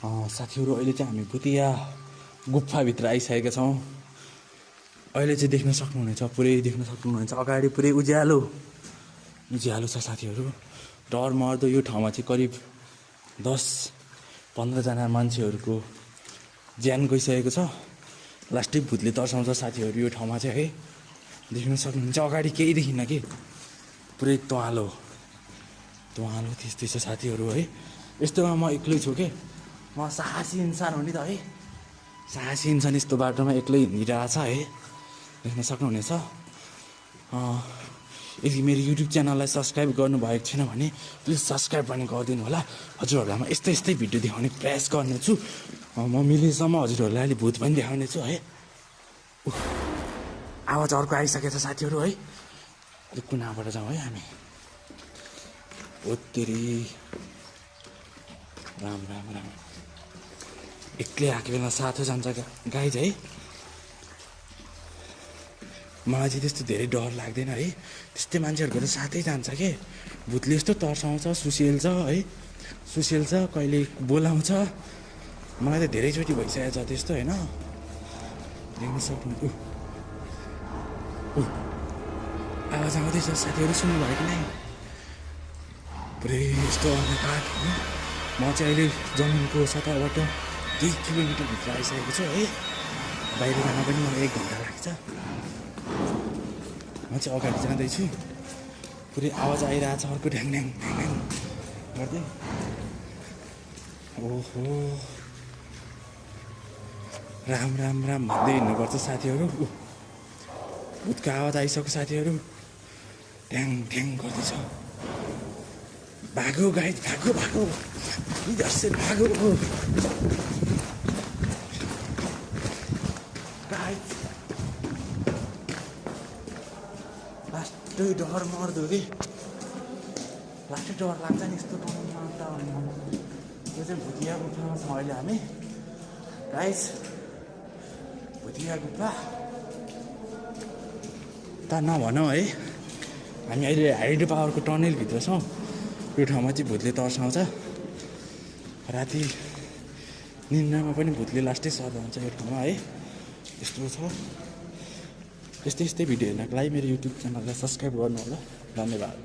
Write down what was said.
साथीहरू अहिले चाहिँ हामी भुतिया गुफाभित्र आइसकेका छौँ। अहिले चाहिँ देख्न सक्नुहुनेछ, पुरै देख्न सक्नुहुनेछ अगाडि पुरै उज्यालो उज्यालो छ साथीहरू। डर मर्दो यो ठाउँमा चाहिँ करिब 10-15 जना मान्छेहरूको ज्यान गइसकेको छ। लास्टै भूतले तर्साउँछ साथीहरू यो ठाउँमा चाहिँ है। देख्न सक्नुहुन्छ अगाडि केही देखिन्न कि पुरै त्वालो त्यस्तै छ साथीहरू है। यस्तोमा म एक्लै छु के, म साहसी इन्सान हो नि त है। साहसी इन्सान यस्तो बाटोमा एक्लै हिँडिरहेछ है, देख्न सक्नुहुनेछ। यदि मेरो युट्युब च्यानललाई सब्सक्राइब गर्नुभएको छैन भने प्लिज सब्सक्राइब पनि गरिदिनु होला। हजुरहरूलाई म यस्तै भिडियो देखाउने प्रयास गर्नेछु। म मिलेसम्म हजुरहरूलाई अहिले भूत पनि देखाउने छु है। आवाज अर्को आइसकेको छ साथीहरू है। अलिक कुनाबाट जाउँ है हामी। ओत्तेरी राम राम राम। एक्लै आएको बेला साथो जान्छ गाइज है। मलाई चाहिँ त्यस्तो धेरै डर लाग्दैन है। त्यस्तै मान्छेहरूको त साथै जान्छ के। भूतले यस्तो तर्साउँछ, सुसेल्छ है, सुसेल्छ, कहिले बोलाउँछ। मलाई त धेरैचोटि भइसकेको छ त्यस्तो होइन। देख्न सक्नु आवाज आउँदैछ साथीहरू, सुन्नुभयो कि नै? पुरै यस्तो अन्धकार होइन। म चाहिँ अहिले जमिनको सतहबाट 2 किलोमिटरभित्र आइसकेको छु है। बाहिर जान पनि मलाई 1 घन्टा लाग्छ। म चाहिँ अगाडि जाँदैछु, पुरै आवाज आइरहेछ अर्को ढ्याङ ढ्याङ ढ्याङ ढ्याङ गर्दै। ओहो राम राम राम भन्दै हिँड्नुपर्छ साथीहरू। भूतको आवाज आइसक्यो साथीहरू, ढ्याङ ढ्याङ गर्दैछ। भागो गाइज, भागो भागो, भागो गाइज। लास्टै डर मर्दो कि, लास्टै डर लाग्छ नि यस्तो ठाउँमा त। यो चाहिँ भुतिया गुफामा छौँ अहिले हामी गाइज। भुतिया गुफा त नभनौँ है। हामी अहिले हाइड्रो पावरको टनलभित्र छौँ। यो ठाउँमा चाहिँ भूतले तर्साउँछ। राति निन्द्रामा पनि भूतले लास्टै सर्दाउँछ यो ठाउँमा है। यस्तो छ। यस्तै भिडियो हेर्नको लागि मेरो युट्युब च्यानललाई सब्सक्राइब गर्नु होला। धन्यवाद।